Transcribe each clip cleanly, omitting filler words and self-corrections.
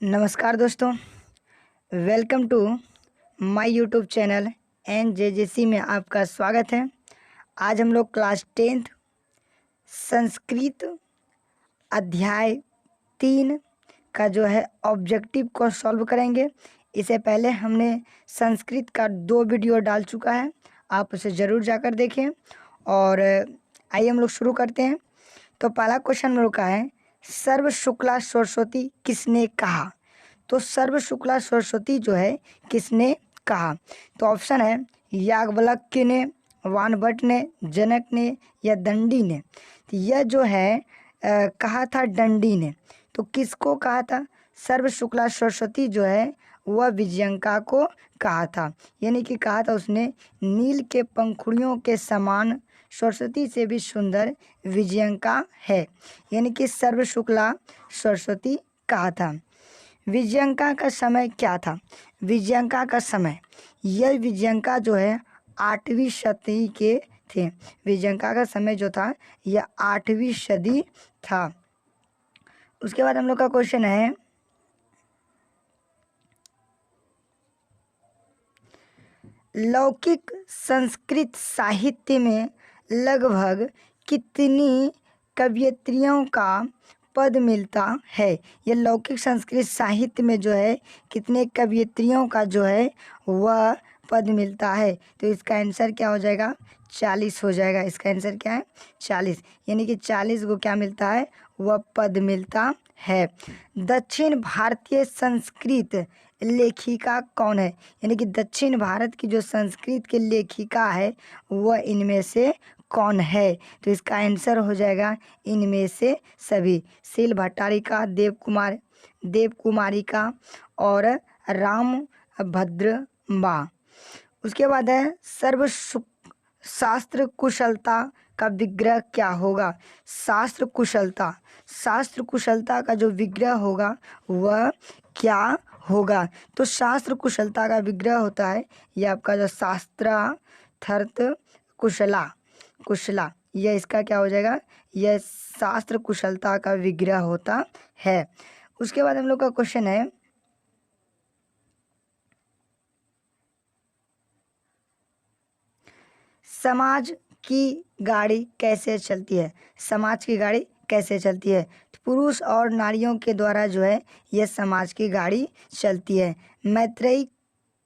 नमस्कार दोस्तों, welcome to my YouTube channel NJJC में आपका स्वागत है। आज हम लोग क्लास 10th संस्कृत अध्याय 3 का जो है ऑब्जेक्टिव को सॉल्व करेंगे। इससे पहले हमने संस्कृत का 2 वीडियो डाल चुका है, आप उसे ज़रूर जाकर देखें। और आइए हम लोग शुरू करते हैं। तो पहला क्वेश्चन हम लोग का है, सर्व शुक्ला सरस्वती किसने कहा? तो सर्व शुक्ला सरस्वती जो है किसने कहा? तो ऑप्शन है याज्ञवल्क्य ने, वानभट्ट ने, जनक ने या दंडी ने। तो यह जो है कहा था दंडी ने। तो किसको कहा था? सर्व शुक्ला सरस्वती जो है वह विजयंका को कहा था, यानी कि कहा था उसने, नील के पंखुड़ियों के समान सरस्वती से भी सुंदर विजयंका है, यानी कि सर्व शुक्ला सरस्वती कहा था। विजयंका का समय क्या था? विजयंका का समय, यह विजयंका जो है 8वीं सदी के थे। विजयंका का समय जो था यह 8वीं सदी था। उसके बाद हम लोग का क्वेश्चन है, लौकिक संस्कृत साहित्य में लगभग कितनी कवयित्रियों का पद मिलता है? यह लौकिक संस्कृत साहित्य में जो है कितने कवयित्रियों का जो है वह पद मिलता है? तो इसका आंसर क्या हो जाएगा? 40 हो जाएगा। इसका आंसर क्या है? 40, यानी कि 40 को क्या मिलता है? वह पद मिलता है। दक्षिण भारतीय संस्कृत लेखिका कौन है? यानी कि दक्षिण भारत की जो संस्कृत की लेखिका है वह इनमें से कौन है? तो इसका आंसर हो जाएगा इनमें से सभी। शील भट्टारिका, देव कुमारिका और राम भद्रबा। उसके बाद है शास्त्र कुशलता का विग्रह क्या होगा? शास्त्र कुशलता का जो विग्रह होगा वह क्या होगा? तो शास्त्र कुशलता का विग्रह होता है यह आपका जो शास्त्रार्थ कुशला, यह इसका क्या हो जाएगा? यह शास्त्र कुशलता का विग्रह होता है। उसके बाद हम लोग का क्वेश्चन है, समाज की गाड़ी कैसे चलती है? समाज की गाड़ी कैसे चलती है? तो पुरुष और नारियों के द्वारा जो है यह समाज की गाड़ी चलती है। मैत्रेयी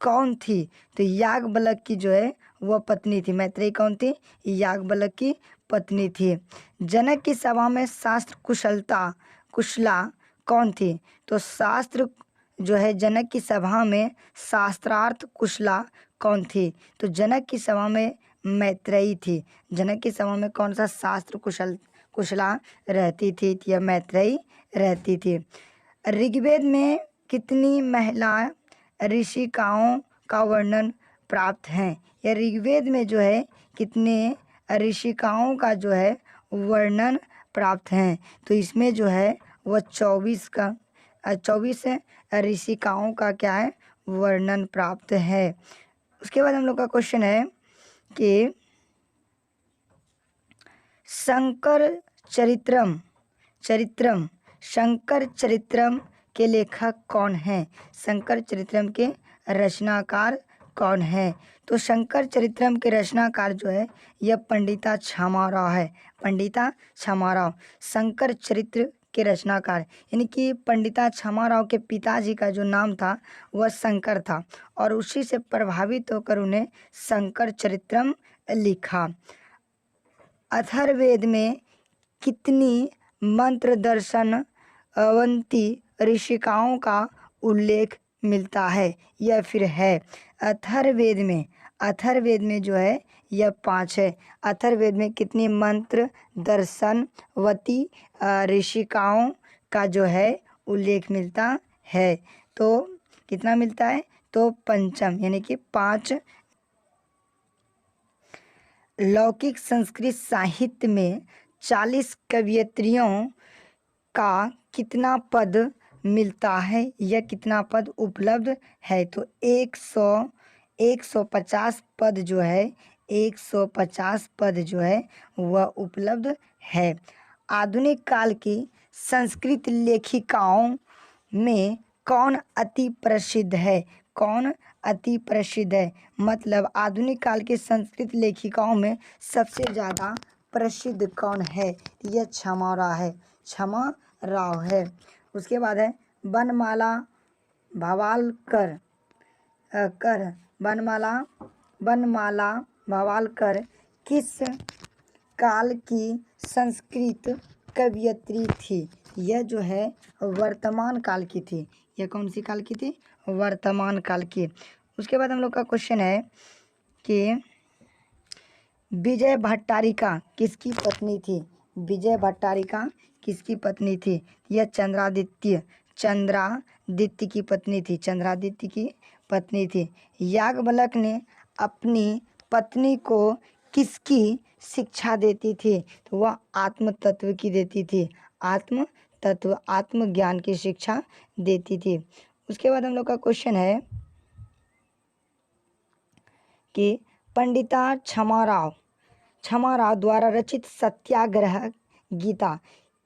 कौन थी? तो याज्ञवल्क्य की जो है वह पत्नी थी। मैत्रेयी कौन थी? याज्ञवल्क्य की पत्नी थी। जनक की सभा में शास्त्र कुशला कौन थी? तो शास्त्र जो है जनक की सभा में शास्त्रार्थ कुशला कौन थी? तो जनक की सभा में मैत्रेयी थी। जनक की सभा में कौन सा शास्त्र कुशला रहती थी? यह मैत्रेयी रहती थी। ऋग्वेद में कितनी महिला ऋषिकाओं का वर्णन प्राप्त है? या ऋग्वेद में जो है कितने ऋषिकाओं का जो है वर्णन प्राप्त हैं? तो इसमें जो है वह 24 ऋषिकाओं का क्या है? वर्णन प्राप्त है। उसके बाद हम लोग का क्वेश्चन है कि शंकर चरित्रम के लेखक कौन है? शंकर चरित्रम के रचनाकार कौन है? तो शंकर चरित्रम के रचनाकार जो है यह पंडिता छामाराव है। पंडिता छामाराव शंकर चरित्र के रचनाकार, यानी कि पंडिता छामाराव के पिताजी का जो नाम था वह शंकर था और उसी से प्रभावित होकर उन्हें शंकर चरित्रम लिखा। अथर्ववेद में कितनी मंत्र दर्शन अवंती ऋषिकाओं का उल्लेख मिलता है? यह फिर है अथर्ववेद में जो है यह 5 है। अथर्ववेद में कितनी मंत्र दर्शनवती ऋषिकाओं का जो है उल्लेख मिलता है? तो कितना मिलता है? तो पंचम, यानी कि 5। लौकिक संस्कृत साहित्य में 40 कवयित्रियों का कितना पद मिलता है? यह कितना पद उपलब्ध है? तो 150 पद जो है 150 पद जो है वह उपलब्ध है। आधुनिक काल की संस्कृत लेखिकाओं में कौन अति प्रसिद्ध है? कौन अति प्रसिद्ध है? मतलब आधुनिक काल के संस्कृत लेखिकाओं में सबसे ज़्यादा प्रसिद्ध कौन है? यह क्षमा राव है, क्षमा राव है। उसके बाद है बनमाला भावालकर बनमाला भावालकर किस काल की संस्कृत कवयित्री थी? यह जो है वर्तमान काल की थी। यह कौन सी काल की थी? वर्तमान काल की। उसके बाद हम लोग का क्वेश्चन है कि विजय भट्टारिका किसकी पत्नी थी? विजय भट्टारिका किसकी पत्नी थी? यह चंद्रादित्य की पत्नी थी। चंद्रादित्य की पत्नी थी। याज्ञवल्क्य ने अपनी पत्नी को किसकी शिक्षा देती थी? तो वह आत्म तत्व की देती थी। आत्म तत्व, आत्मज्ञान की शिक्षा देती थी। उसके बाद हम लोग का क्वेश्चन है कि पंडिता क्षमा राव द्वारा रचित सत्याग्रह गीता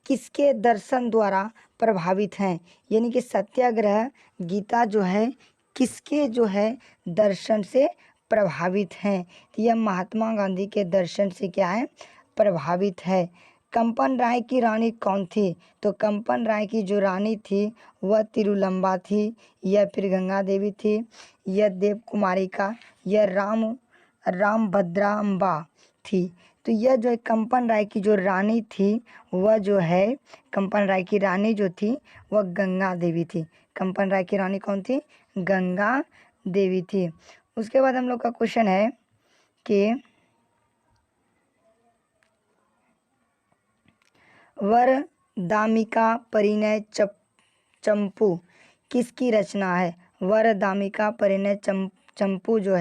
किसके दर्शन द्वारा प्रभावित हैं? यानी कि सत्याग्रह गीता जो है किसके जो है दर्शन से प्रभावित हैं? तो यह महात्मा गांधी के दर्शन से क्या है? प्रभावित है। कंपन राय की रानी कौन थी? तो कंपन राय की जो रानी थी वह तिरुलंबा थी, या फिर गंगा देवी थी, यह देव कुमारी का, यह रामभद्राम्बा थी। तो यह जो है कंपन राय की जो रानी थी वह जो है कंपन राय की रानी जो थी वह गंगा देवी थी। कंपन राय की रानी कौन थी? गंगा देवी थी। उसके बाद हम लोग का क्वेश्चन है कि वरदामिका परिणय चंपू किसकी रचना है? वरदामिका परिणय चंपू जो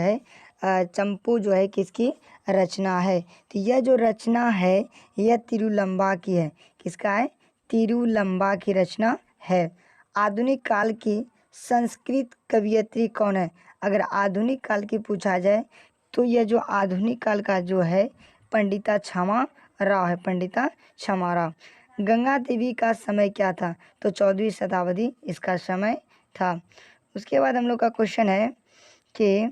है किसकी रचना है? तो यह जो रचना है यह तिरुलंबा की है। किसका है? तिरुलंबा की रचना है। आधुनिक काल की संस्कृत कवयित्री कौन है? अगर आधुनिक काल की पूछा जाए तो यह जो आधुनिक काल का जो है पंडिता क्षमा राव है। पंडिता क्षमा राव। गंगा देवी का समय क्या था? तो 14वीं शताब्दी इसका समय था। उसके बाद हम लोग का क्वेश्चन है कि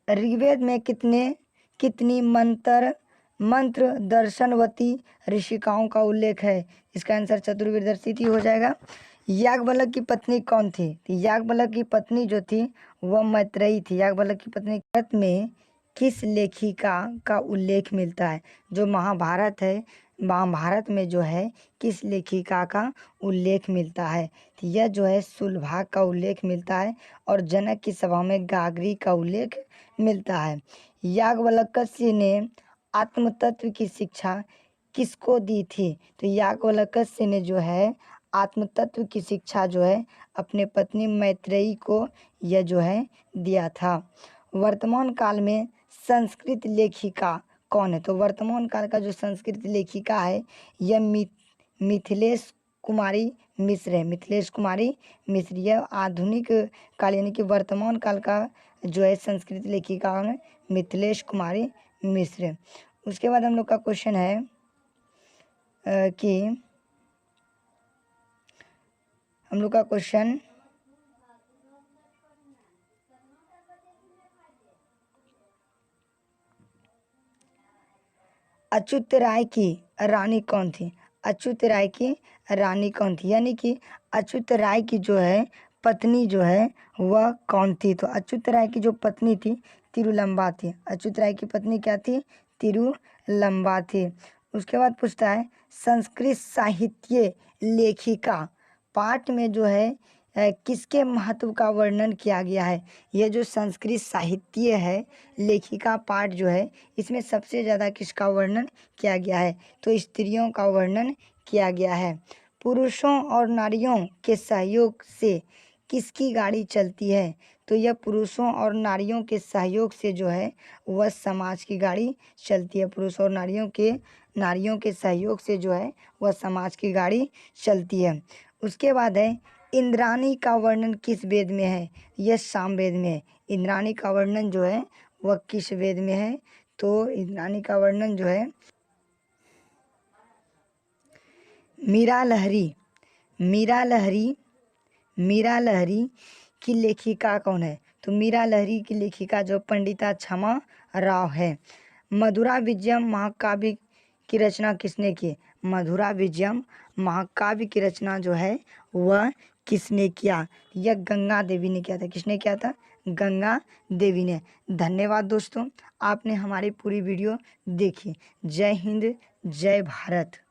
ऋग्वेद में कितनी मंत्र दर्शनवती ऋषिकाओं का उल्लेख है? इसका आंसर चतुर्वेदर्शी हो जाएगा। याज्ञवल्क्य की पत्नी कौन थी? याज्ञवल्क्य की पत्नी जो थी वह मैत्रेयी थी। याज्ञवल्क्य की पत्नी। भारत में किस लेखिका का उल्लेख मिलता है? जो महाभारत है, महाभारत में जो है किस लेखिका का उल्लेख मिलता है? तो यह जो है सुलभा का उल्लेख मिलता है, और जनक की सभा में गागरी का उल्लेख मिलता है। याज्ञवल्क्य ने आत्मतत्व की शिक्षा किसको दी थी? तो याज्ञवल्क्य ने जो है आत्मतत्व की शिक्षा जो है अपने पत्नी मैत्रेयी को यह जो है दिया था। वर्तमान काल में संस्कृत लेखिका कौन है? तो वर्तमान काल का जो संस्कृत लेखिका है यह मिथिलेश कुमारी मिश्र है। मिथिलेश कुमारी मिश्र। यह आधुनिक काल यानी कि वर्तमान काल का जो है संस्कृत लेखिका है मिथिलेश कुमारी मिश्र। उसके बाद हम लोग का क्वेश्चन है कि हम लोग का क्वेश्चन अच्युत राय की रानी कौन थी? अच्युत राय की रानी कौन थी? यानी कि अच्युत राय की जो है पत्नी जो है वह कौन थी? तो अच्युत राय की जो पत्नी थी तिरुलंबा थी। अच्युत राय की पत्नी क्या थी? तिरुलंबा थी। उसके बाद पूछता है संस्कृत साहित्य लेखिका पाठ में जो है किसके महत्व का वर्णन किया गया है? यह जो संस्कृत साहित्य है लेखिका पाठ जो है इसमें सबसे ज़्यादा किसका वर्णन किया गया है? तो स्त्रियों का वर्णन किया गया है। पुरुषों और नारियों के सहयोग से किसकी गाड़ी चलती है? तो यह पुरुषों और नारियों के सहयोग से जो है वह समाज की गाड़ी चलती है। पुरुष और नारियों के सहयोग से जो है वह समाज की गाड़ी चलती है। उसके बाद है इंद्राणी का वर्णन किस वेद में है? यह सामवेद में है। इंद्राणी का वर्णन जो है वह किस वेद में है? तो इंद्राणी का वर्णन जो है मीरा लहरी की लेखिका कौन है? तो मीरा लहरी की लेखिका जो पंडिता क्षमा राव है। मधुरा विजयम महाकाव्य की रचना किसने की? मधुरा विजयम महाकाव्य की रचना जो है वह किसने किया? यह गंगा देवी ने किया था। किसने किया था? गंगा देवी ने। धन्यवाद दोस्तों, आपने हमारी पूरी वीडियो देखी। जय हिंद, जय भारत।